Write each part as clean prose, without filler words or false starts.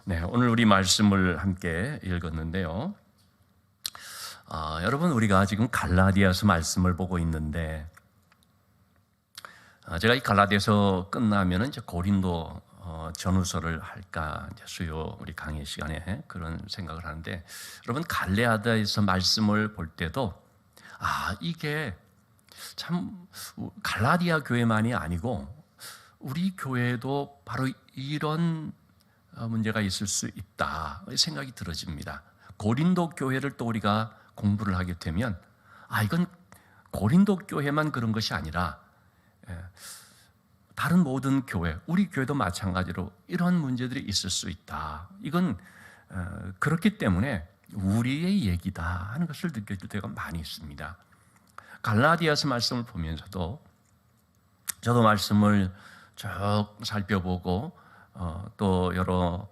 네, 오늘 우리 말씀을 함께 읽었는데요. 여러분, 우리가 지금 갈라디아서 말씀을 보고 있는데, 제가 이 갈라디아서 끝나면은 이제 고린도 전후서를 할까, 이제 수요 우리 강의 시간에 그런 생각을 하는데, 여러분, 갈라디아서 말씀을 볼 때도 이게 참 갈라디아 교회만이 아니고 우리 교회도 바로 이런 문제가 있을 수 있다 생각이 들어집니다. 고린도 교회를 또 우리가 공부를 하게 되면 이건 고린도 교회만 그런 것이 아니라 다른 모든 교회, 우리 교회도 마찬가지로 이런 문제들이 있을 수 있다. 이건 그렇기 때문에 우리의 얘기다 하는 것을 느껴질 때가 많이 있습니다. 갈라디아서 말씀을 보면서도 저도 말씀을 쭉 살펴보고 또 여러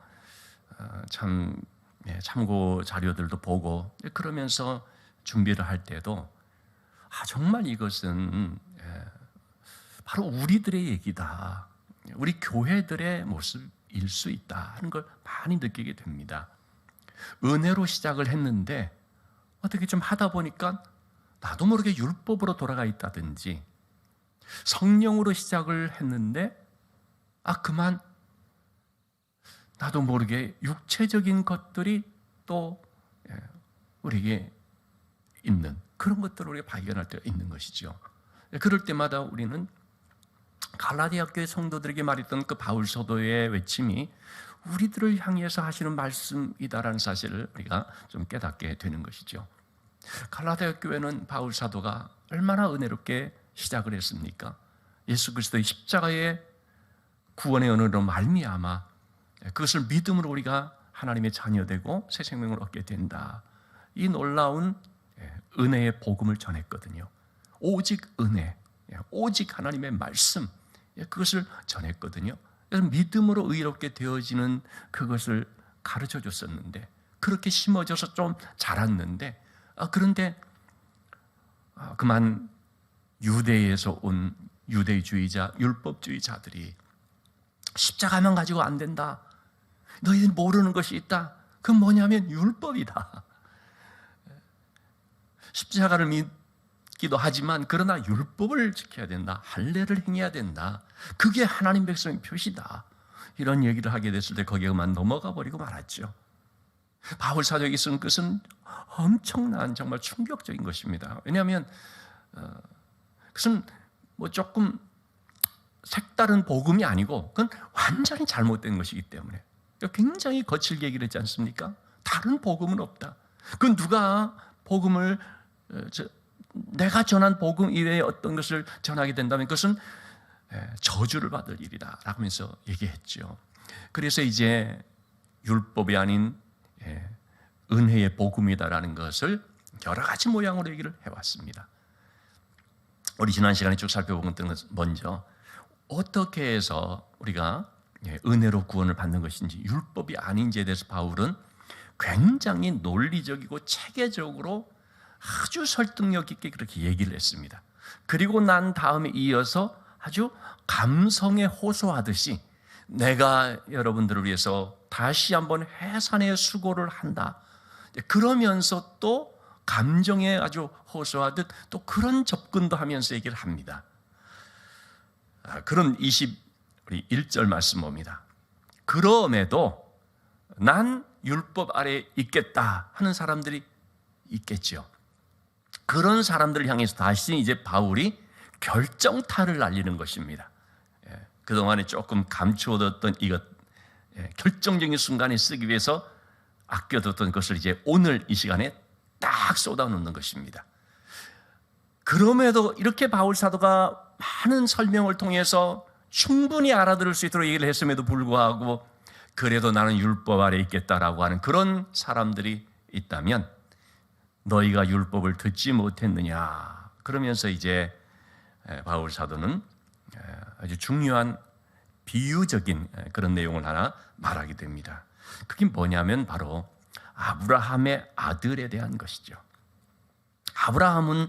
참고 자료들도 보고 그러면서 준비를 할 때도 정말 이것은 바로 우리들의 얘기다, 우리 교회들의 모습일 수 있다 하는 걸 많이 느끼게 됩니다. 은혜로 시작을 했는데 어떻게 좀 하다 보니까 나도 모르게 율법으로 돌아가 있다든지, 성령으로 시작을 했는데 그만 나도 모르게 육체적인 것들이 또 우리에게 있는 그런 것들을 우리가 발견할 때가 있는 것이죠. 그럴 때마다 우리는 갈라디아 교회 성도들에게 말했던 그 바울 사도의 외침이 우리들을 향해서 하시는 말씀이다라는 사실을 우리가 좀 깨닫게 되는 것이죠. 갈라디아 교회는 바울 사도가 얼마나 은혜롭게 시작을 했습니까? 예수 그리스도의 십자가의 구원의 은혜로 말미암아 그것을 믿음으로 우리가 하나님의 자녀되고 새 생명을 얻게 된다. 이 놀라운 은혜의 복음을 전했거든요. 오직 은혜, 오직 하나님의 말씀, 그것을 전했거든요. 그래서 믿음으로 의롭게 되어지는 그것을 가르쳐 줬었는데, 그렇게 심어져서 좀 자랐는데, 그런데 그만 유대에서 온 유대주의자, 율법주의자들이 십자가만 가지고 안 된다, 너희는 모르는 것이 있다, 그건 뭐냐면 율법이다. 십자가를 믿기도 하지만 그러나 율법을 지켜야 된다, 할례를 행해야 된다, 그게 하나님 백성의 표시다, 이런 얘기를 하게 됐을 때 거기에 그만 넘어가 버리고 말았죠. 바울 사도에게 쓴 것은 엄청난 정말 충격적인 것입니다. 왜냐하면 그것은 조금 색다른 복음이 아니고 그건 완전히 잘못된 것이기 때문에 굉장히 거칠게 얘기를 했지 않습니까? 다른 복음은 없다. 그건 누가 복음을 내가 전한 복음 이외에 어떤 것을 전하게 된다면 그것은 저주를 받을 일이다 라고 하면서 얘기했죠. 그래서 이제 율법이 아닌 은혜의 복음이다라는 것을 여러 가지 모양으로 얘기를 해왔습니다. 우리 지난 시간에 쭉 살펴본 것들은 먼저 어떻게 해서 우리가 은혜로 구원을 받는 것인지, 율법이 아닌지에 대해서 바울은 굉장히 논리적이고 체계적으로 아주 설득력 있게 그렇게 얘기를 했습니다. 그리고 난 다음에 이어서 아주 감성에 호소하듯이 내가 여러분들을 위해서 다시 한번 해산의 수고를 한다, 그러면서 또 감정에 아주 호소하듯 또 그런 접근도 하면서 얘기를 합니다. 그런 21절 말씀 봅니다. 그럼에도 난 율법 아래에 있겠다 하는 사람들이 있겠죠. 그런 사람들을 향해서 다시 이제 바울이 결정타를 날리는 것입니다. 그동안에 조금 감추어뒀던 이것, 결정적인 순간에 쓰기 위해서 아껴뒀던 것을 이제 오늘 이 시간에 딱 쏟아놓는 것입니다. 그럼에도 이렇게 바울 사도가 많은 설명을 통해서 충분히 알아들을 수 있도록 얘기를 했음에도 불구하고 그래도 나는 율법 아래에 있겠다라고 하는 그런 사람들이 있다면 너희가 율법을 듣지 못했느냐, 그러면서 이제 바울 사도는 아주 중요한 비유적인 그런 내용을 하나 말하게 됩니다. 그게 뭐냐면 바로 아브라함의 아들에 대한 것이죠. 아브라함은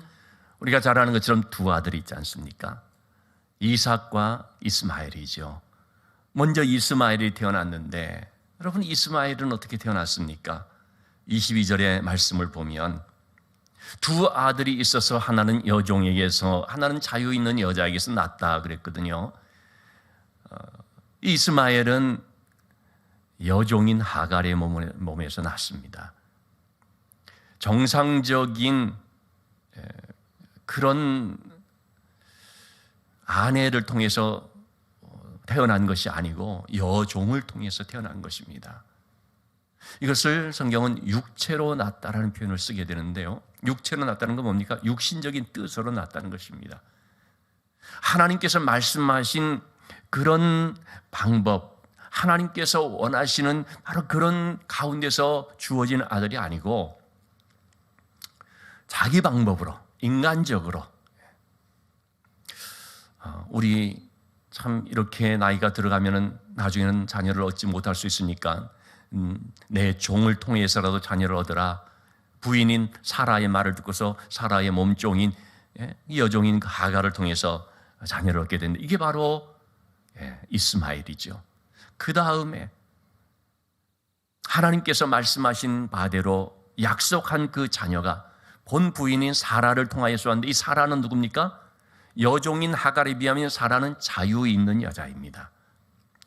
우리가 잘 아는 것처럼 두 아들이 있지 않습니까? 이삭과 이스마엘이죠. 먼저 이스마엘이 태어났는데 여러분, 이스마엘은 어떻게 태어났습니까? 22절의 말씀을 보면 두 아들이 있어서 하나는 여종에게서 하나는 자유 있는 여자에게서 낳았다 그랬거든요. 이스마엘은 여종인 하갈의 몸에서 낳습니다. 정상적인 그런 아내를 통해서 태어난 것이 아니고 여종을 통해서 태어난 것입니다. 이것을 성경은 육체로 낳았다라는 표현을 쓰게 되는데요. 육체로 낳았다는 건 뭡니까? 육신적인 뜻으로 낳았다는 것입니다. 하나님께서 말씀하신 그런 방법, 하나님께서 원하시는 바로 그런 가운데서 주어진 아들이 아니고 자기 방법으로, 인간적으로. 우리 참 이렇게 나이가 들어가면은 나중에는 자녀를 얻지 못할 수 있으니까 내 종을 통해서라도 자녀를 얻으라. 부인인 사라의 말을 듣고서 사라의 몸종인 여종인 하갈을 통해서 자녀를 얻게 되는데, 이게 바로 이스마엘이죠. 그 다음에 하나님께서 말씀하신 바대로 약속한 그 자녀가 본 부인인 사라를 통하여서 왔는데, 이 사라는 누굽니까? 여종인 하갈에 비하면 사라는 자유 있는 여자입니다.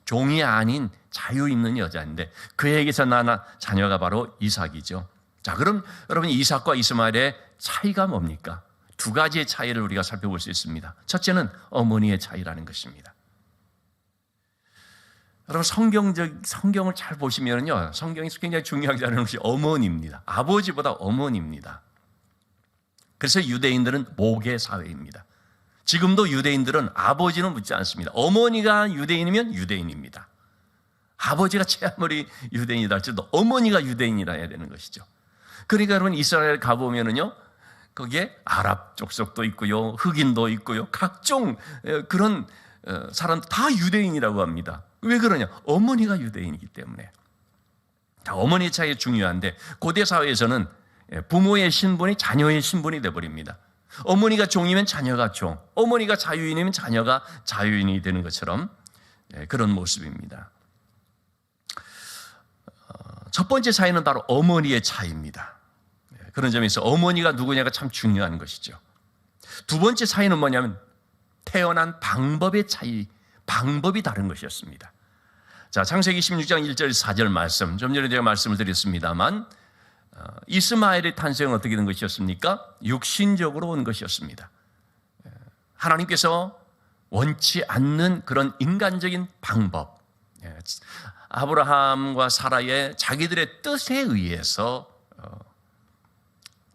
종이 아닌 자유 있는 여자인데 그에게서 난 자녀가 바로 이삭이죠. 자, 그럼 여러분, 이삭과 이스마엘의 차이가 뭡니까? 두 가지의 차이를 우리가 살펴볼 수 있습니다. 첫째는 어머니의 차이라는 것입니다. 여러분, 성경을 잘 보시면요, 성경이 굉장히 중요하게 다루는 것이 어머니입니다. 아버지보다 어머니입니다. 그래서 유대인들은 모계 사회입니다. 지금도 유대인들은 아버지는 묻지 않습니다. 어머니가 유대인이면 유대인입니다. 아버지가 아무리 유대인이다 할지라도 어머니가 유대인이라 해야 되는 것이죠. 그러니까 여러분, 이스라엘 가보면은요, 거기에 아랍 족속도 있고요, 흑인도 있고요, 각종 그런 사람 다 유대인이라고 합니다. 왜 그러냐? 어머니가 유대인이기 때문에. 자, 어머니의 차이가 중요한데, 고대 사회에서는 부모의 신분이 자녀의 신분이 되어버립니다. 어머니가 종이면 자녀가 종, 어머니가 자유인이면 자녀가 자유인이 되는 것처럼 그런 모습입니다. 첫 번째 차이는 바로 어머니의 차이입니다. 그런 점에서 어머니가 누구냐가 참 중요한 것이죠. 두 번째 차이는 뭐냐면 태어난 방법의 차이, 방법이 다른 것이었습니다. 자, 창세기 16장 1절 4절 말씀, 좀 전에 제가 말씀을 드렸습니다만, 이스마엘의 탄생은 어떻게 된 것이었습니까? 육신적으로 온 것이었습니다. 하나님께서 원치 않는 그런 인간적인 방법, 아브라함과 사라의 자기들의 뜻에 의해서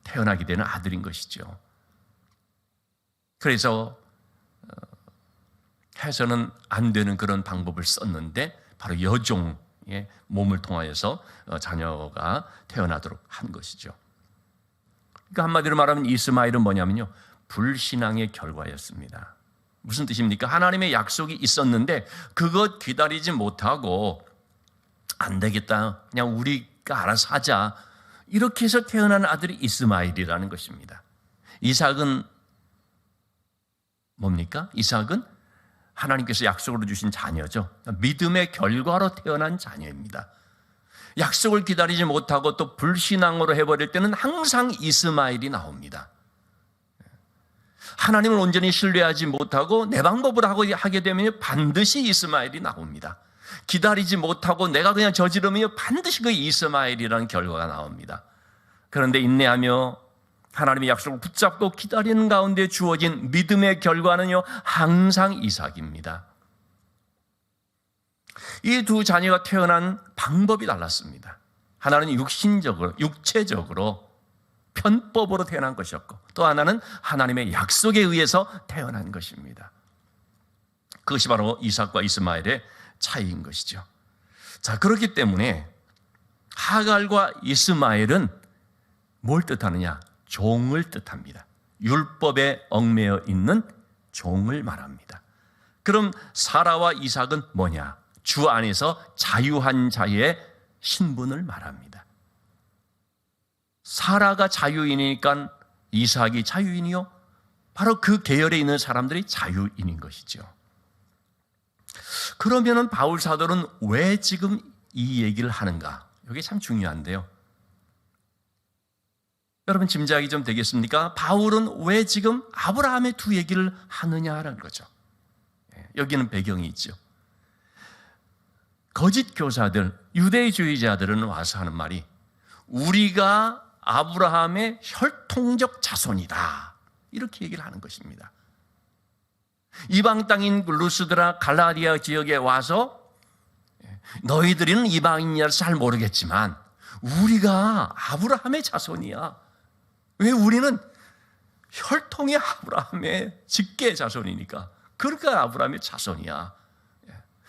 태어나게 되는 아들인 것이죠. 그래서 해서는 안 되는 그런 방법을 썼는데 바로 여종의 몸을 통하여서 자녀가 태어나도록 한 것이죠. 그러니까 한마디로 말하면 이스마엘은 뭐냐면요, 불신앙의 결과였습니다. 무슨 뜻입니까? 하나님의 약속이 있었는데 그것 기다리지 못하고 안 되겠다, 그냥 우리가 알아서 하자, 이렇게 해서 태어난 아들이 이스마엘이라는 것입니다. 이삭은 뭡니까? 이삭은 하나님께서 약속으로 주신 자녀죠. 믿음의 결과로 태어난 자녀입니다. 약속을 기다리지 못하고 또 불신앙으로 해버릴 때는 항상 이스마엘이 나옵니다. 하나님을 온전히 신뢰하지 못하고 내 방법으로 하게 되면 반드시 이스마엘이 나옵니다. 기다리지 못하고 내가 그냥 저지르면 반드시 그 이스마엘이라는 결과가 나옵니다. 그런데 인내하며 하나님의 약속을 붙잡고 기다리는 가운데 주어진 믿음의 결과는요, 항상 이삭입니다. 이 두 자녀가 태어난 방법이 달랐습니다. 하나는 육체적으로 편법으로 태어난 것이었고, 또 하나는 하나님의 약속에 의해서 태어난 것입니다. 그것이 바로 이삭과 이스마엘의 차이인 것이죠. 자, 그렇기 때문에 하갈과 이스마엘은 뭘 뜻하느냐? 종을 뜻합니다. 율법에 얽매여 있는 종을 말합니다. 그럼 사라와 이삭은 뭐냐? 주 안에서 자유한 자의 신분을 말합니다. 사라가 자유인이니까 이삭이 자유인이요? 바로 그 계열에 있는 사람들이 자유인인 것이죠. 그러면은 바울 사도는 왜 지금 이 얘기를 하는가? 이게 참 중요한데요. 여러분 짐작이 좀 되겠습니까? 바울은 왜 지금 아브라함의 두 얘기를 하느냐라는 거죠. 여기는 배경이 있죠. 거짓 교사들, 유대주의자들은 와서 하는 말이 우리가 아브라함의 혈통적 자손이다, 이렇게 얘기를 하는 것입니다. 이방 땅인 루스드라 갈라디아 지역에 와서 너희들은 이방인이라서 잘 모르겠지만 우리가 아브라함의 자손이야. 왜? 우리는 혈통이 아브라함의 직계 자손이니까. 그러니까 아브라함의 자손이야.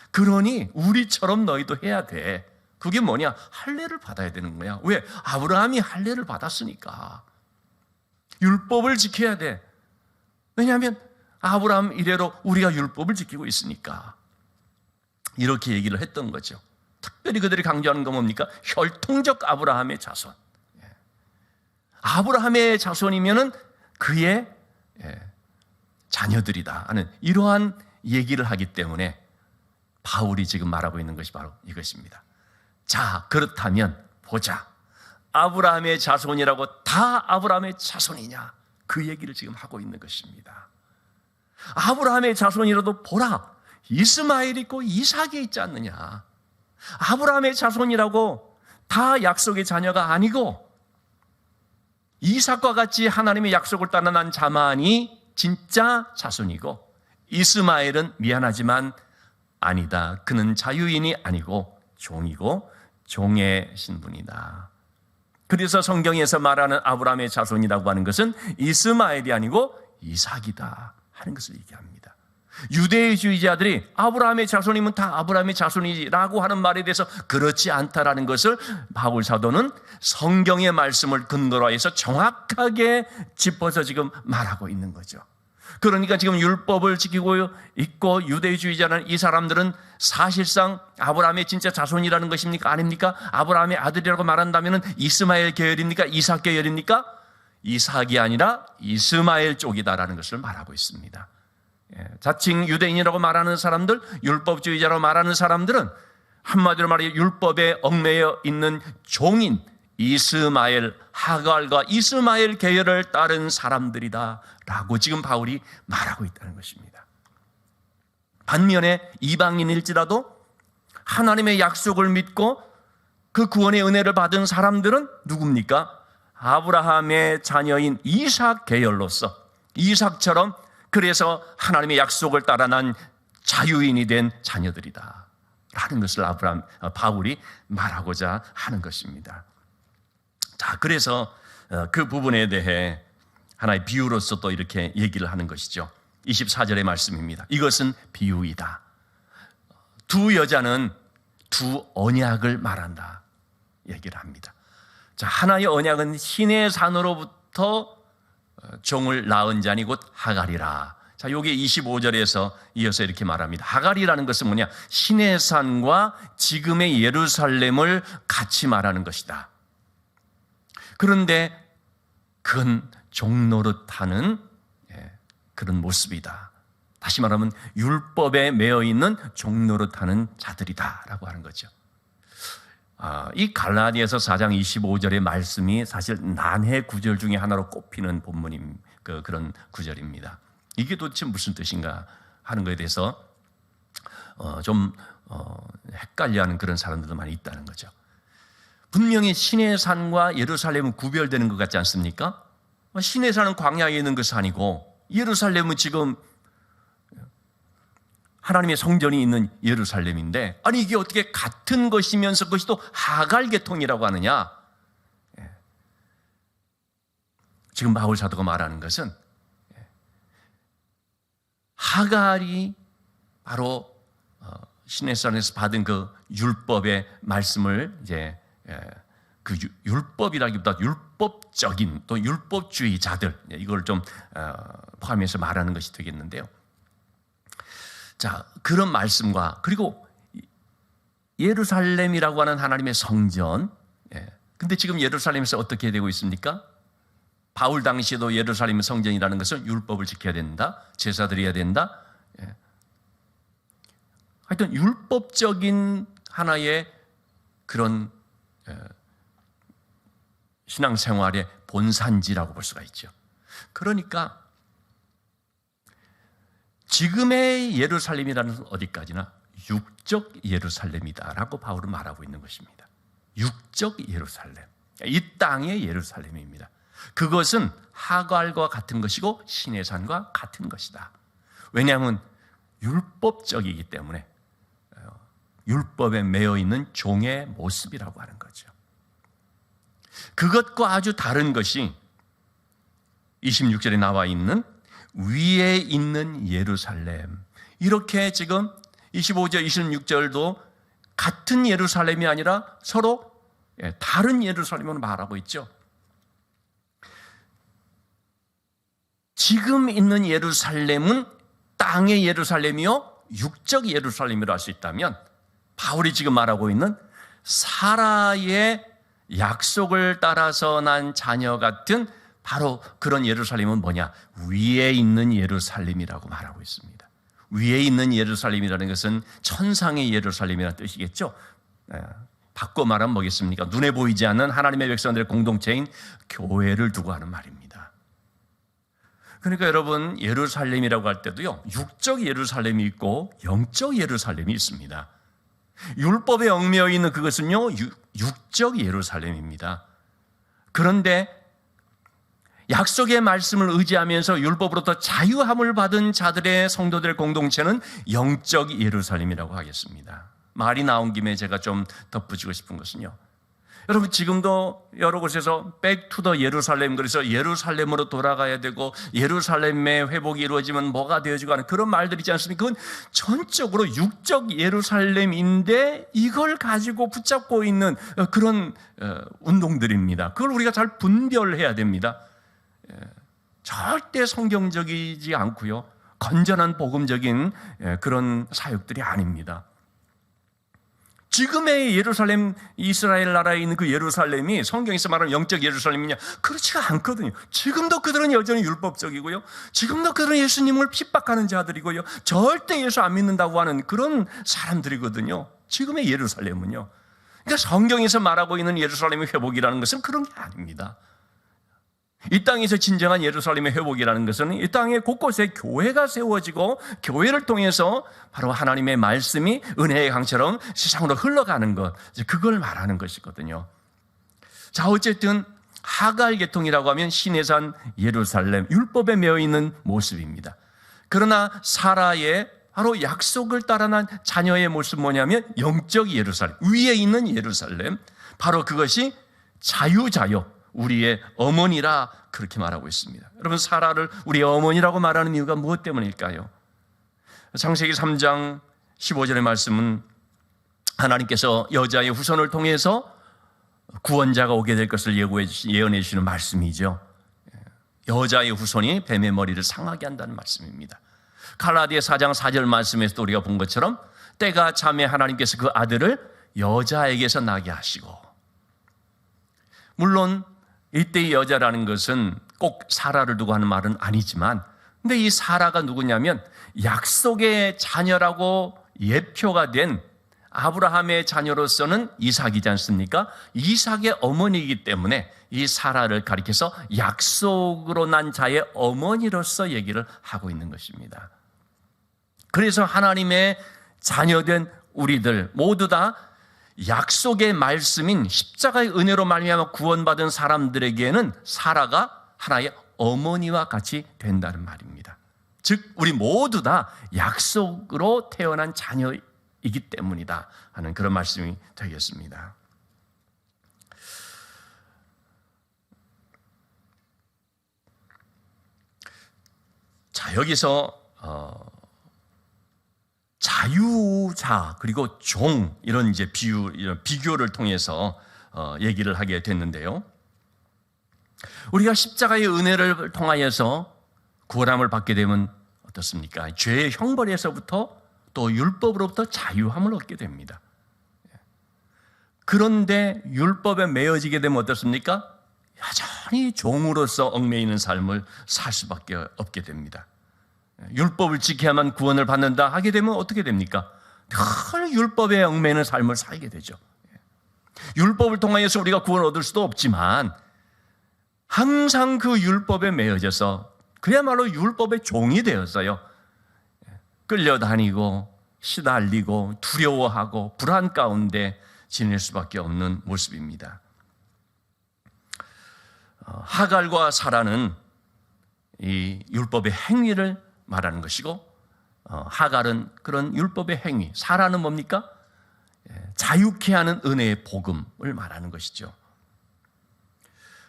그러니 우리처럼 너희도 해야 돼. 그게 뭐냐? 할례를 받아야 되는 거야. 왜? 아브라함이 할례를 받았으니까. 율법을 지켜야 돼. 왜냐하면 아브라함 이래로 우리가 율법을 지키고 있으니까. 이렇게 얘기를 했던 거죠. 특별히 그들이 강조하는 건 뭡니까? 혈통적 아브라함의 자손. 아브라함의 자손이면은 그의 자녀들이다 하는 이러한 얘기를 하기 때문에 바울이 지금 말하고 있는 것이 바로 이것입니다. 자, 그렇다면 보자. 아브라함의 자손이라고 다 아브라함의 자손이냐? 그 얘기를 지금 하고 있는 것입니다. 아브라함의 자손이라도 보라. 이스마엘이 있고 이삭이 있지 않느냐? 아브라함의 자손이라고 다 약속의 자녀가 아니고 이삭과 같이 하나님의 약속을 따라 난 자만이 진짜 자손이고 이스마엘은 미안하지만 아니다. 그는 자유인이 아니고 종이고 종의 신분이다. 그래서 성경에서 말하는 아브라함의 자손이라고 하는 것은 이스마엘이 아니고 이삭이다 하는 것을 얘기합니다. 유대주의자들이 아브라함의 자손이면 다 아브라함의 자손이라고 하는 말에 대해서 그렇지 않다라는 것을 바울 사도는 성경의 말씀을 근거로 해서 정확하게 짚어서 지금 말하고 있는 거죠. 그러니까 지금 율법을 지키고 있고 유대주의자는 이 사람들은 사실상 아브라함의 진짜 자손이라는 것입니까? 아닙니까? 아브라함의 아들이라고 말한다면 이스마엘 계열입니까? 이삭 계열입니까? 이삭이 아니라 이스마엘 쪽이다라는 것을 말하고 있습니다. 자칭 유대인이라고 말하는 사람들, 율법주의자라고 말하는 사람들은 한마디로 말해 율법에 얽매여 있는 종인 이스마엘, 하갈과 이스마엘 계열을 따른 사람들이다 라고 지금 바울이 말하고 있다는 것입니다. 반면에 이방인일지라도 하나님의 약속을 믿고 그 구원의 은혜를 받은 사람들은 누굽니까? 아브라함의 자녀인 이삭 계열로서 이삭처럼 그래서 하나님의 약속을 따라 난 자유인이 된 자녀들이다 라는 것을 바울이 말하고자 하는 것입니다. 자, 그래서 그 부분에 대해 하나의 비유로서 또 이렇게 얘기를 하는 것이죠. 24절의 말씀입니다. 이것은 비유이다. 두 여자는 두 언약을 말한다 얘기를 합니다. 자, 하나의 언약은 신의 산으로부터 종을 낳은 자니 곧 하갈이라. 자, 요게 25절에서 이어서 이렇게 말합니다. 하갈이라는 것은 뭐냐? 신의 산과 지금의 예루살렘을 같이 말하는 것이다. 그런데 그건 종노릇하는 그런 모습이다. 다시 말하면 율법에 매여 있는 종노릇하는 자들이다라고 하는 거죠. 이 갈라디아서 4장 25절의 말씀이 사실 난해 구절 중에 하나로 꼽히는 본문인 그런 구절입니다. 이게 도대체 무슨 뜻인가 하는 것에 대해서 좀 헷갈려하는 그런 사람들도 많이 있다는 거죠. 분명히 신의 산과 예루살렘은 구별되는 것 같지 않습니까? 신의 산은 광야에 있는 것이 아니고 예루살렘은 지금 하나님의 성전이 있는 예루살렘인데, 아니 이게 어떻게 같은 것이면서 그것이 또 하갈 계통이라고 하느냐? 지금 바울 사도가 말하는 것은 하갈이 바로 시내산에서 받은 그 율법의 말씀을 이제 그 율법이라기보다 율법적인 또 율법주의자들, 이걸 좀 포함해서 말하는 것이 되겠는데요. 자, 그런 말씀과 그리고 예루살렘이라고 하는 하나님의 성전. 근데 지금 예루살렘에서 어떻게 되고 있습니까? 바울 당시에도 예루살렘 성전이라는 것은 율법을 지켜야 된다, 제사 드려야 된다. 하여튼 율법적인 하나의 그런 신앙생활의 본산지라고 볼 수가 있죠. 그러니까 지금의 예루살렘이라는 것은 어디까지나 육적 예루살렘이다라고 바울은 말하고 있는 것입니다. 육적 예루살렘, 이 땅의 예루살렘입니다. 그것은 하갈과 같은 것이고 시내산과 같은 것이다. 왜냐하면 율법적이기 때문에 율법에 매여 있는 종의 모습이라고 하는 거죠. 그것과 아주 다른 것이 26절에 나와 있는 위에 있는 예루살렘. 이렇게 지금 25절, 26절도 같은 예루살렘이 아니라 서로 다른 예루살렘으로 말하고 있죠. 지금 있는 예루살렘은 땅의 예루살렘이요 육적 예루살렘이라 할 수 있다면, 바울이 지금 말하고 있는 사라의 약속을 따라서 난 자녀 같은 바로 그런 예루살렘은 뭐냐? 위에 있는 예루살렘이라고 말하고 있습니다. 위에 있는 예루살렘이라는 것은 천상의 예루살렘이라는 뜻이겠죠. 바꿔 말하면 뭐겠습니까? 눈에 보이지 않는 하나님의 백성들의 공동체인 교회를 두고 하는 말입니다. 그러니까 여러분, 예루살렘이라고 할 때도요, 육적 예루살렘이 있고 영적 예루살렘이 있습니다. 율법에 얽매여 있는 그것은요, 육적 예루살렘입니다. 그런데 약속의 말씀을 의지하면서 율법으로부터 자유함을 받은 자들의 성도들의 공동체는 영적 예루살렘이라고 하겠습니다. 말이 나온 김에 제가 좀 덧붙이고 싶은 것은요, 여러분 지금도 여러 곳에서 back to the 예루살렘, 그래서 예루살렘으로 돌아가야 되고 예루살렘의 회복이 이루어지면 뭐가 되어지고 하는 그런 말들이 있지 않습니까? 그건 전적으로 육적 예루살렘인데 이걸 가지고 붙잡고 있는 그런 운동들입니다. 그걸 우리가 잘 분별해야 됩니다. 절대 성경적이지 않고요, 건전한 복음적인 그런 사역들이 아닙니다. 지금의 예루살렘, 이스라엘 나라에 있는 그 예루살렘이 성경에서 말하는 영적 예루살렘이냐? 그렇지가 않거든요. 지금도 그들은 여전히 율법적이고요, 지금도 그들은 예수님을 핍박하는 자들이고요, 절대 예수 안 믿는다고 하는 그런 사람들이거든요. 지금의 예루살렘은요. 그러니까 성경에서 말하고 있는 예루살렘의 회복이라는 것은 그런 게 아닙니다. 이 땅에서 진정한 예루살렘의 회복이라는 것은 이 땅의 곳곳에 교회가 세워지고 교회를 통해서 바로 하나님의 말씀이 은혜의 강처럼 세상으로 흘러가는 것, 그걸 말하는 것이거든요. 자, 어쨌든 하갈 계통이라고 하면 시내산 예루살렘, 율법에 매여 있는 모습입니다. 그러나 사라의 바로 약속을 따라 난 자녀의 모습 뭐냐면 영적 예루살렘, 위에 있는 예루살렘, 바로 그것이 자유자요, 우리의 어머니라 그렇게 말하고 있습니다. 여러분, 사라를 우리의 어머니라고 말하는 이유가 무엇 때문일까요? 창세기 3장 15절의 말씀은 하나님께서 여자의 후손을 통해서 구원자가 오게 될 것을 예언해 주시는 말씀이죠. 여자의 후손이 뱀의 머리를 상하게 한다는 말씀입니다. 갈라디아 4장 4절 말씀에서도 우리가 본 것처럼 때가 차매 하나님께서 그 아들을 여자에게서 나게 하시고, 물론 이때의 여자라는 것은 꼭 사라를 두고 하는 말은 아니지만, 근데 이 사라가 누구냐면 약속의 자녀라고 예표가 된 아브라함의 자녀로서는 이삭이지 않습니까? 이삭의 어머니이기 때문에 이 사라를 가리켜서 약속으로 난 자의 어머니로서 얘기를 하고 있는 것입니다. 그래서 하나님의 자녀된 우리들 모두 다 약속의 말씀인 십자가의 은혜로 말미암아 구원받은 사람들에게는 사라가 하나의 어머니와 같이 된다는 말입니다. 즉 우리 모두 다 약속으로 태어난 자녀이기 때문이다 하는 그런 말씀이 되겠습니다. 자, 여기서 자유자 그리고 종, 이런 이제 이런 비교를 통해서 얘기를 하게 됐는데요. 우리가 십자가의 은혜를 통하여서 구원함을 받게 되면 어떻습니까? 죄의 형벌에서부터 또 율법으로부터 자유함을 얻게 됩니다. 그런데 율법에 매여지게 되면 어떻습니까? 여전히 종으로서 얽매이는 삶을 살 수밖에 없게 됩니다. 율법을 지켜야만 구원을 받는다 하게 되면 어떻게 됩니까? 늘 율법에 얽매이는 삶을 살게 되죠. 율법을 통하여서 우리가 구원을 얻을 수도 없지만 항상 그 율법에 매여져서 그야말로 율법의 종이 되었어요. 끌려다니고 시달리고 두려워하고 불안 가운데 지낼 수밖에 없는 모습입니다. 하갈과 사라는 이 율법의 행위를 말하는 것이고, 하갈은 그런 율법의 행위, 사라는 뭡니까? 자유케 하는 은혜의 복음을 말하는 것이죠.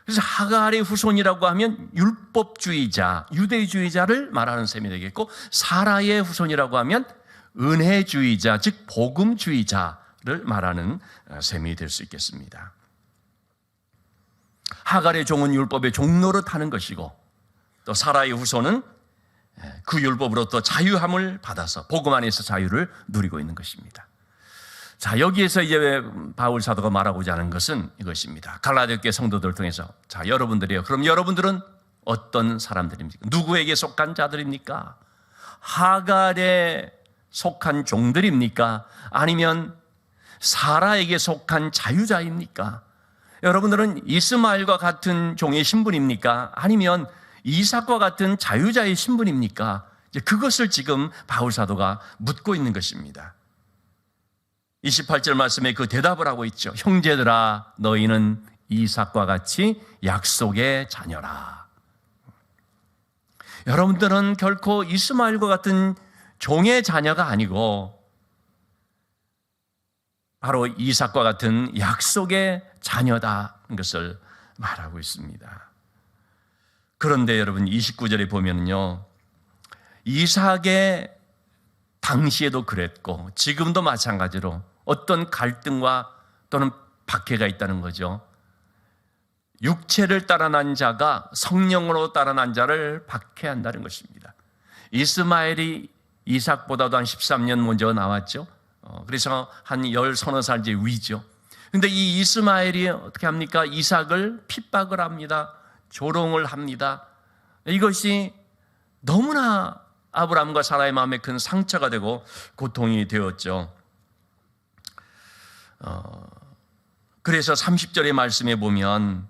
그래서 하갈의 후손이라고 하면 율법주의자, 유대주의자를 말하는 셈이 되겠고, 사라의 후손이라고 하면 은혜주의자, 즉 복음주의자를 말하는 셈이 될 수 있겠습니다. 하갈의 종은 율법의 종노릇 하는 것이고, 또 사라의 후손은 그 율법으로부터 자유함을 받아서 복음 안에서 자유를 누리고 있는 것입니다. 자, 여기에서 이제 바울 사도가 말하고자 하는 것은 이것입니다. 갈라디아 교회 성도들을 통해서, 자, 여러분들이요, 그럼 여러분들은 어떤 사람들입니까? 누구에게 속한 자들입니까? 하갈에 속한 종들입니까? 아니면 사라에게 속한 자유자입니까? 여러분들은 이스마엘과 같은 종의 신분입니까? 아니면 이삭과 같은 자유자의 신분입니까? 이제 그것을 지금 바울 사도가 묻고 있는 것입니다. 28절 말씀에 그 대답을 하고 있죠. 형제들아, 너희는 이삭과 같이 약속의 자녀라. 여러분들은 결코 이스마엘과 같은 종의 자녀가 아니고 바로 이삭과 같은 약속의 자녀다는 것을 말하고 있습니다. 그런데 여러분 29절에 보면요, 이삭의 당시에도 그랬고 지금도 마찬가지로 어떤 갈등과 또는 박해가 있다는 거죠. 육체를 따라 난 자가 성령으로 따라 난 자를 박해한다는 것입니다. 이스마엘이 이삭보다도 한 13년 먼저 나왔죠. 그래서 한 10서너 살 이제 위죠. 근데 이 이스마엘이 어떻게 합니까? 이삭을 핍박을 합니다. 조롱을 합니다. 이것이 너무나 아브라함과 사라의 마음에 큰 상처가 되고 고통이 되었죠. 그래서 30절의 말씀에 보면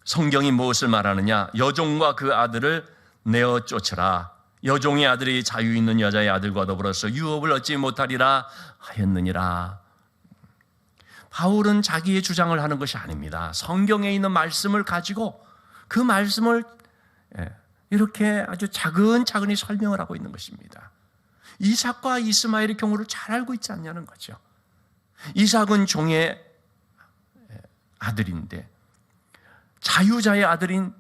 성경이 무엇을 말하느냐? 여종과 그 아들을 내어 쫓으라. 여종의 아들이 자유 있는 여자의 아들과 더불어서 유업을 얻지 못하리라 하였느니라. 바울은 자기의 주장을 하는 것이 아닙니다. 성경에 있는 말씀을 가지고 그 말씀을 이렇게 아주 차근차근히 설명을 하고 있는 것입니다. 이삭과 이스마엘의 경우를 잘 알고 있지 않냐는 거죠. 이삭은 종의 아들인데, 자유자의 아들인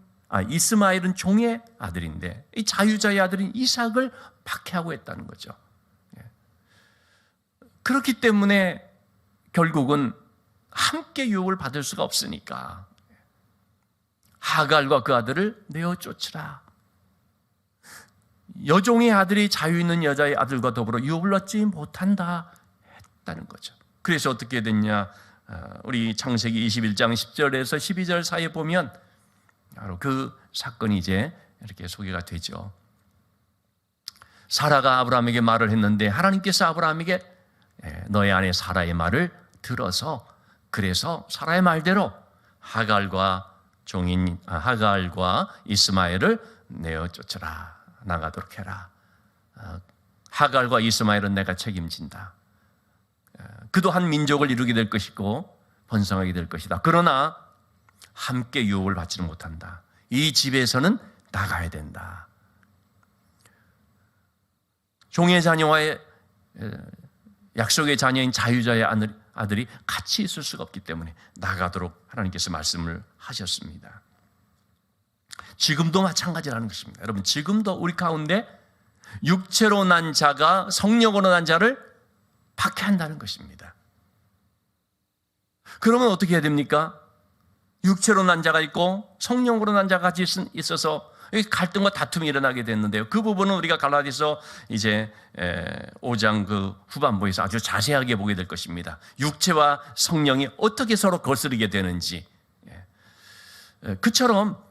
이스마엘은 종의 아들인데, 이 자유자의 아들인 이삭을 박해하고 했다는 거죠. 그렇기 때문에 결국은 함께 유업을 받을 수가 없으니까 하갈과 그 아들을 내어 쫓으라. 여종의 아들이 자유 있는 여자의 아들과 더불어 유업을 얻지 못한다 했다는 거죠. 그래서 어떻게 됐냐? 우리 창세기 21장 10절에서 12절 사이에 보면 바로 그 사건이 이제 이렇게 소개가 되죠. 사라가 아브라함에게 말을 했는데 하나님께서 아브라함에게 너의 아내 사라의 말을 들어서, 그래서 사라의 말대로 하갈과 이스마엘을 내어 쫓으라. 나가도록 해라. 하갈과 이스마엘은 내가 책임진다. 그도 한 민족을 이루게 될 것이고 번성하게 될 것이다. 그러나 함께 유업을 받지는 못한다. 이 집에서는 나가야 된다. 종의 자녀와의 약속의 자녀인 자유자의 아들이 같이 있을 수가 없기 때문에 나가도록 하나님께서 말씀을 하셨습니다. 지금도 마찬가지라는 것입니다. 여러분, 지금도 우리 가운데 육체로 난 자가 성령으로 난 자를 박해한다는 것입니다. 그러면 어떻게 해야 됩니까? 육체로 난 자가 있고 성령으로 난 자가 같이 있어서 갈등과 다툼이 일어나게 됐는데요. 그 부분은 우리가 갈라디아서 이제 5장 그 후반부에서 아주 자세하게 보게 될 것입니다. 육체와 성령이 어떻게 서로 거스르게 되는지. 그처럼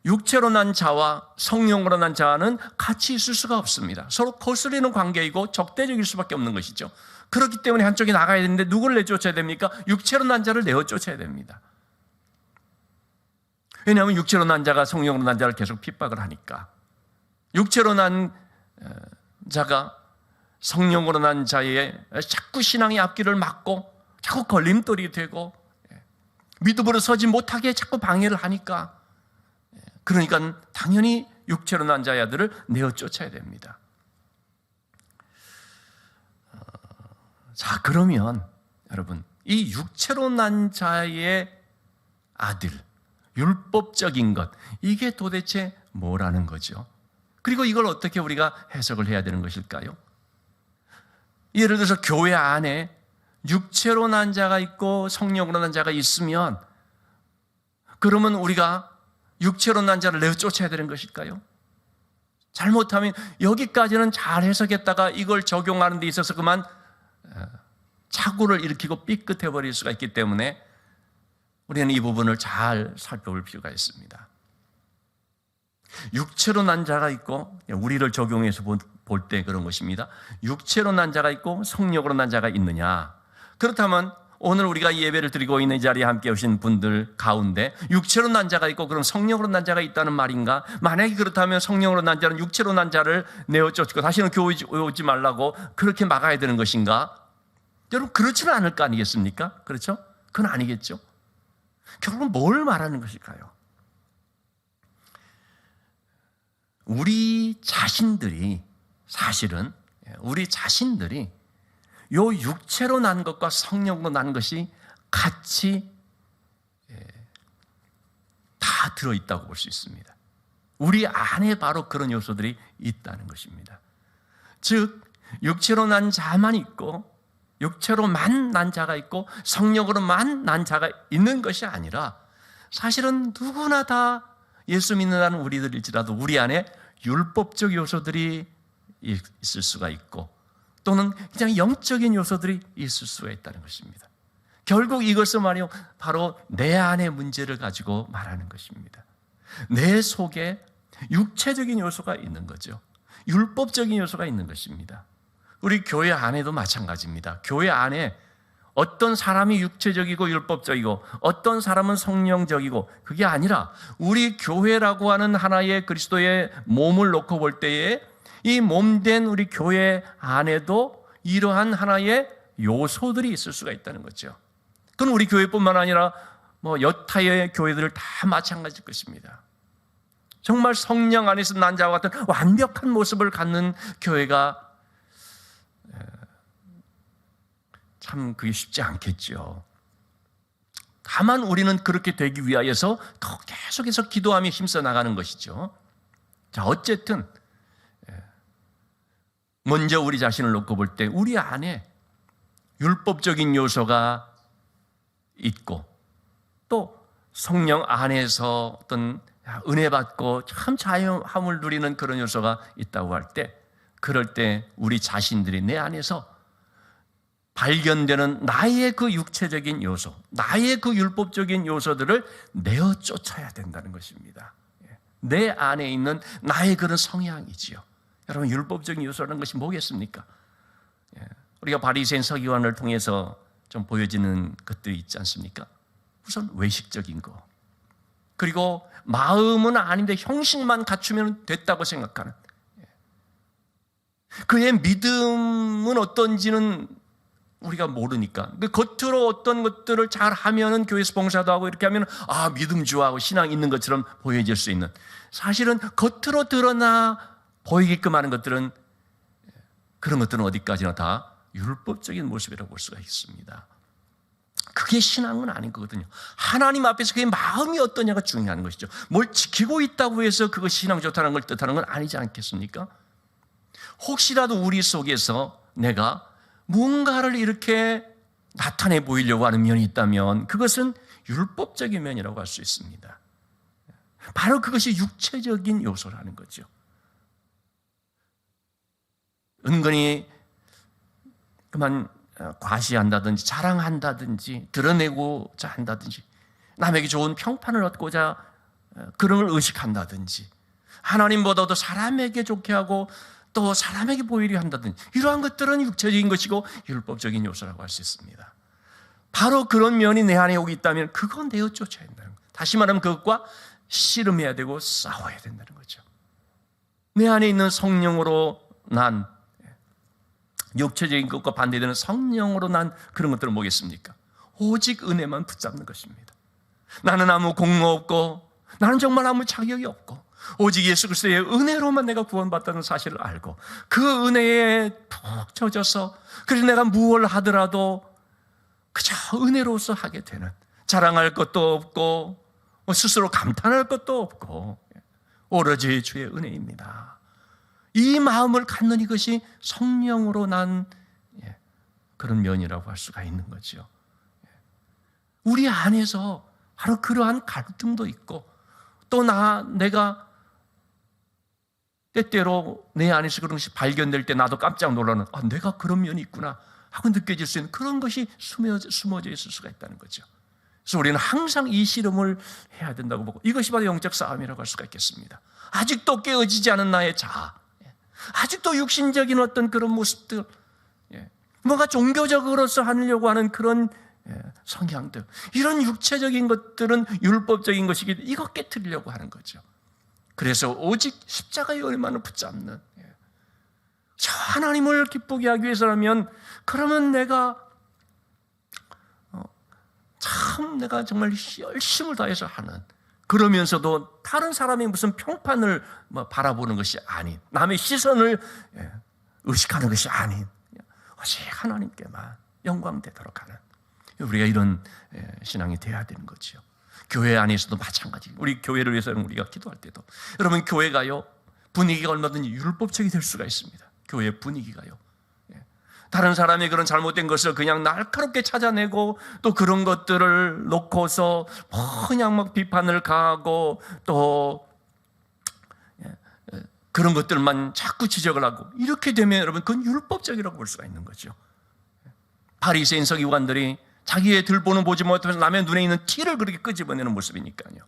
육체로 난 자와 성령으로 난 자는 같이 있을 수가 없습니다. 서로 거스르는 관계이고 적대적일 수밖에 없는 것이죠. 그렇기 때문에 한쪽이 나가야 되는데 누구를 내쫓아야 됩니까? 육체로 난 자를 내어쫓아야 됩니다. 왜냐하면 육체로 난 자가 성령으로 난 자를 계속 핍박을 하니까. 육체로 난 자가 성령으로 난 자의 자꾸 신앙의 앞길을 막고 자꾸 걸림돌이 되고 믿음으로 서지 못하게 자꾸 방해를 하니까, 그러니까 당연히 육체로 난 자의 아들을 내어쫓아야 됩니다. 자, 그러면 여러분, 이 육체로 난 자의 아들, 율법적인 것, 이게 도대체 뭐라는 거죠? 그리고 이걸 어떻게 우리가 해석을 해야 되는 것일까요? 예를 들어서 교회 안에 육체로 난 자가 있고 성령으로 난 자가 있으면, 그러면 우리가 육체로 난 자를 내쫓아야 되는 것일까요? 잘못하면 여기까지는 잘 해석했다가 이걸 적용하는 데 있어서 그만 착오를 일으키고 삐끗해 버릴 수가 있기 때문에 우리는 이 부분을 잘 살펴볼 필요가 있습니다. 육체로 난 자가 있고, 우리를 적용해서 볼 때 그런 것입니다. 육체로 난 자가 있고 성령으로 난 자가 있느냐? 그렇다면 오늘 우리가 예배를 드리고 있는 이 자리에 함께 오신 분들 가운데 육체로 난 자가 있고 그럼 성령으로 난 자가 있다는 말인가? 만약에 그렇다면 성령으로 난 자는 육체로 난 자를 내어쫓고 다시는 교회 오지 말라고 그렇게 막아야 되는 것인가? 여러분, 그렇지는 않을 거 아니겠습니까? 그렇죠? 그건 아니겠죠. 결국은 뭘 말하는 것일까요? 우리 자신들이, 사실은 우리 자신들이 요 육체로 난 것과 성령으로 난 것이 같이 다 들어있다고 볼 수 있습니다. 우리 안에 바로 그런 요소들이 있다는 것입니다. 즉, 육체로 난 자만 있고 육체로만 난 자가 있고 성령으로만 난 자가 있는 것이 아니라, 사실은 누구나 다 예수 믿는다는 우리들일지라도 우리 안에 율법적 요소들이 있을 수가 있고 또는 그냥 영적인 요소들이 있을 수가 있다는 것입니다. 결국 이것은 말이요, 바로 내 안의 문제를 가지고 말하는 것입니다. 내 속에 육체적인 요소가 있는 거죠. 율법적인 요소가 있는 것입니다. 우리 교회 안에도 마찬가지입니다. 교회 안에 어떤 사람이 육체적이고 율법적이고 어떤 사람은 성령적이고, 그게 아니라 우리 교회라고 하는 하나의 그리스도의 몸을 놓고 볼 때에 이 몸된 우리 교회 안에도 이러한 하나의 요소들이 있을 수가 있다는 거죠. 그건 우리 교회뿐만 아니라 여타의 교회들 다 마찬가지일 것입니다. 정말 성령 안에서 난 자와 같은 완벽한 모습을 갖는 교회가 참 그게 쉽지 않겠죠. 다만 우리는 그렇게 되기 위하여서 더 계속해서 기도하며 힘써 나가는 것이죠. 자, 어쨌든 먼저 우리 자신을 놓고 볼 때 우리 안에 율법적인 요소가 있고 또 성령 안에서 어떤 은혜 받고 참 자유함을 누리는 그런 요소가 있다고 할 때, 그럴 때 우리 자신들이 내 안에서 발견되는 나의 그 육체적인 요소, 나의 그 율법적인 요소들을 내어 쫓아야 된다는 것입니다. 내 안에 있는 나의 그런 성향이지요. 여러분, 율법적인 요소라는 것이 뭐겠습니까? 우리가 바리새인 서기관을 통해서 좀 보여지는 것들이 있지 않습니까? 우선 외식적인 거, 그리고 마음은 아닌데 형식만 갖추면 됐다고 생각하는, 그의 믿음은 어떤지는 우리가 모르니까 그 겉으로 어떤 것들을 잘 하면은 교회에서 봉사도 하고 이렇게 하면 믿음주하고 신앙 있는 것처럼 보여질 수 있는, 사실은 겉으로 드러나 보이게끔 하는 것들은, 그런 것들은 어디까지나 다 율법적인 모습이라고 볼 수가 있습니다. 그게 신앙은 아닌 거거든요. 하나님 앞에서 그의 마음이 어떠냐가 중요한 것이죠. 뭘 지키고 있다고 해서 그것이 신앙 좋다는 걸 뜻하는 건 아니지 않겠습니까? 혹시라도 우리 속에서 내가 뭔가를 이렇게 나타내 보이려고 하는 면이 있다면 그것은 율법적인 면이라고 할 수 있습니다. 바로 그것이 육체적인 요소라는 거죠. 은근히 그만 과시한다든지 자랑한다든지 드러내고자 한다든지 남에게 좋은 평판을 얻고자 그런 걸 의식한다든지, 하나님보다도 사람에게 좋게 하고 또 사람에게 보이려 한다든지, 이러한 것들은 육체적인 것이고 율법적인 요소라고 할 수 있습니다. 바로 그런 면이 내 안에 오고 있다면 그건 내어 쫓아야 된다는 거예요. 다시 말하면 그것과 씨름해야 되고 싸워야 된다는 거죠. 내 안에 있는 성령으로 난, 육체적인 것과 반대되는 성령으로 난 그런 것들은 뭐겠습니까? 오직 은혜만 붙잡는 것입니다. 나는 아무 공로 없고, 나는 정말 아무 자격이 없고, 오직 예수 그리스도의 은혜로만 내가 구원받다는 사실을 알고 그 은혜에 푹 젖어서, 그래서 내가 무엇을 하더라도 그저 은혜로서 하게 되는, 자랑할 것도 없고 스스로 감탄할 것도 없고 오로지 주의 은혜입니다. 이 마음을 갖는 이것이 성령으로 난 그런 면이라고 할 수가 있는 거죠. 우리 안에서 바로 그러한 갈등도 있고, 또 내가 때때로 내 안에서 그런 것이 발견될 때 나도 깜짝 놀라는, 내가 그런 면이 있구나 하고 느껴질 수 있는 그런 것이 숨어져 있을 수가 있다는 거죠. 그래서 우리는 항상 이 씨름을 해야 된다고 보고, 이것이 바로 영적 싸움이라고 할 수가 있겠습니다. 아직도 깨어지지 않은 나의 자아, 아직도 육신적인 어떤 그런 모습들, 뭔가 종교적으로서 하려고 하는 그런 성향들, 이런 육체적인 것들은 율법적인 것이기 때문에 이거 깨트리려고 하는 거죠. 그래서 오직 십자가의 은혜만을 붙잡는, 저 하나님을 기쁘게 하기 위해서라면, 그러면 내가 내가 정말 열심을 다해서 하는, 그러면서도 다른 사람이 무슨 평판을 바라보는 것이 아닌, 남의 시선을 의식하는 것이 아닌, 오직 하나님께만 영광되도록 하는, 우리가 이런 신앙이 되어야 되는 거죠. 교회 안에서도 마찬가지. 우리 교회를 위해서 우리가 기도할 때도, 여러분 교회가요, 분위기가 얼마든지 율법적이 될 수가 있습니다. 교회 분위기가요, 다른 사람의 그런 잘못된 것을 그냥 날카롭게 찾아내고, 또 그런 것들을 놓고서 그냥 막 비판을 가하고, 또 그런 것들만 자꾸 지적을 하고, 이렇게 되면 여러분 그건 율법적이라고 볼 수가 있는 거죠. 바리새인 서기관들이 자기의 들보는 보지 못하면서 남의 눈에 있는 티를 그렇게 끄집어내는 모습이니까요.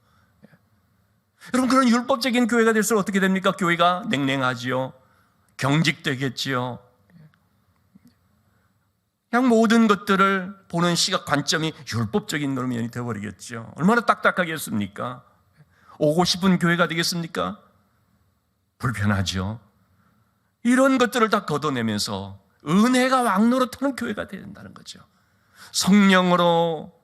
여러분, 그런 율법적인 교회가 될수록 어떻게 됩니까? 교회가 냉랭하지요, 경직되겠지요. 그냥 모든 것들을 보는 시각 관점이 율법적인 면이 되어버리겠죠. 얼마나 딱딱하겠습니까? 오고 싶은 교회가 되겠습니까? 불편하죠. 이런 것들을 다 걷어내면서 은혜가 왕노릇하는 교회가 된다는 거죠. 성령으로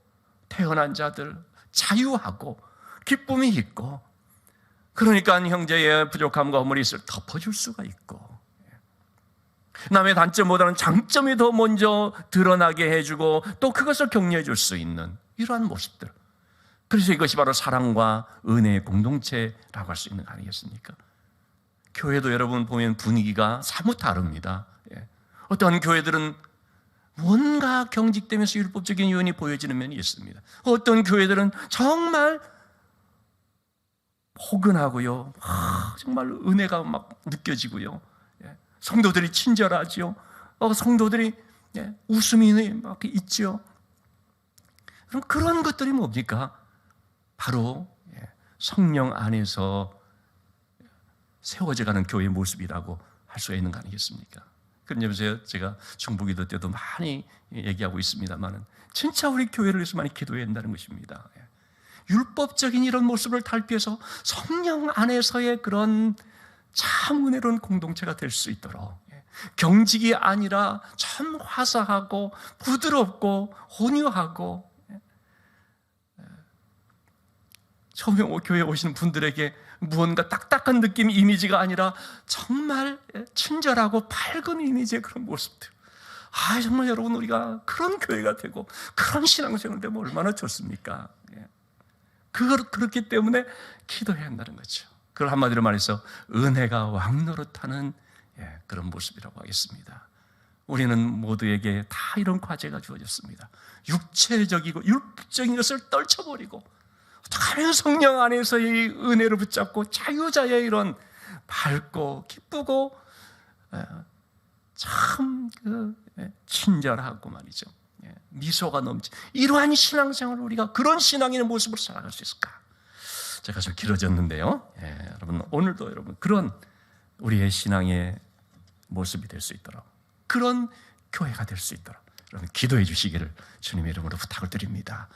태어난 자들, 자유하고 기쁨이 있고, 그러니까 형제의 부족함과 허물이 있을 덮어줄 수가 있고, 남의 단점보다는 장점이 더 먼저 드러나게 해주고, 또 그것을 격려해 줄 수 있는 이러한 모습들. 그래서 이것이 바로 사랑과 은혜의 공동체라고 할 수 있는 거 아니겠습니까? 교회도 여러분 보면 분위기가 사뭇 다릅니다. 어떤 교회들은 뭔가 경직되면서 율법적인 요인이 보여지는 면이 있습니다. 어떤 교회들은 정말 포근하고요, 정말 은혜가 막 느껴지고요, 성도들이 친절하죠. 성도들이 웃음이 막 있죠. 그럼 그런 것들이 뭡니까? 바로 성령 안에서 세워져가는 교회의 모습이라고 할 수 있는 거 아니겠습니까? 그러면서 제가 중보기도 때도 많이 얘기하고 있습니다만은, 진짜 우리 교회를 위해서 많이 기도해야 한다는 것입니다. 율법적인 이런 모습을 탈피해서 성령 안에서의 그런 참 은혜로운 공동체가 될 수 있도록, 경직이 아니라 참 화사하고 부드럽고 온유하고, 처음에 교회에 오시는 분들에게 무언가 딱딱한 느낌, 이미지가 아니라 정말 친절하고 밝은 이미지의 그런 모습들. 정말 여러분, 우리가 그런 교회가 되고 그런 신앙생활 되면 얼마나 좋습니까? 그렇기 때문에 기도해야 한다는 거죠. 그걸 한마디로 말해서 은혜가 왕노릇하는 그런 모습이라고 하겠습니다. 우리는 모두에게 다 이런 과제가 주어졌습니다. 육체적이고 율법적인 것을 떨쳐버리고, 어떻게 하면 성령 안에서의 은혜를 붙잡고 자유자의 이런 밝고 기쁘고 참 친절하고 말이죠, 미소가 넘치, 이러한 신앙생활을, 우리가 그런 신앙인의 모습을 살아갈 수 있을까? 제가 좀 길어졌는데요. 여러분 오늘도 여러분 그런 우리의 신앙의 모습이 될 수 있도록, 그런 교회가 될 수 있도록 여러분 기도해 주시기를 주님의 이름으로 부탁을 드립니다.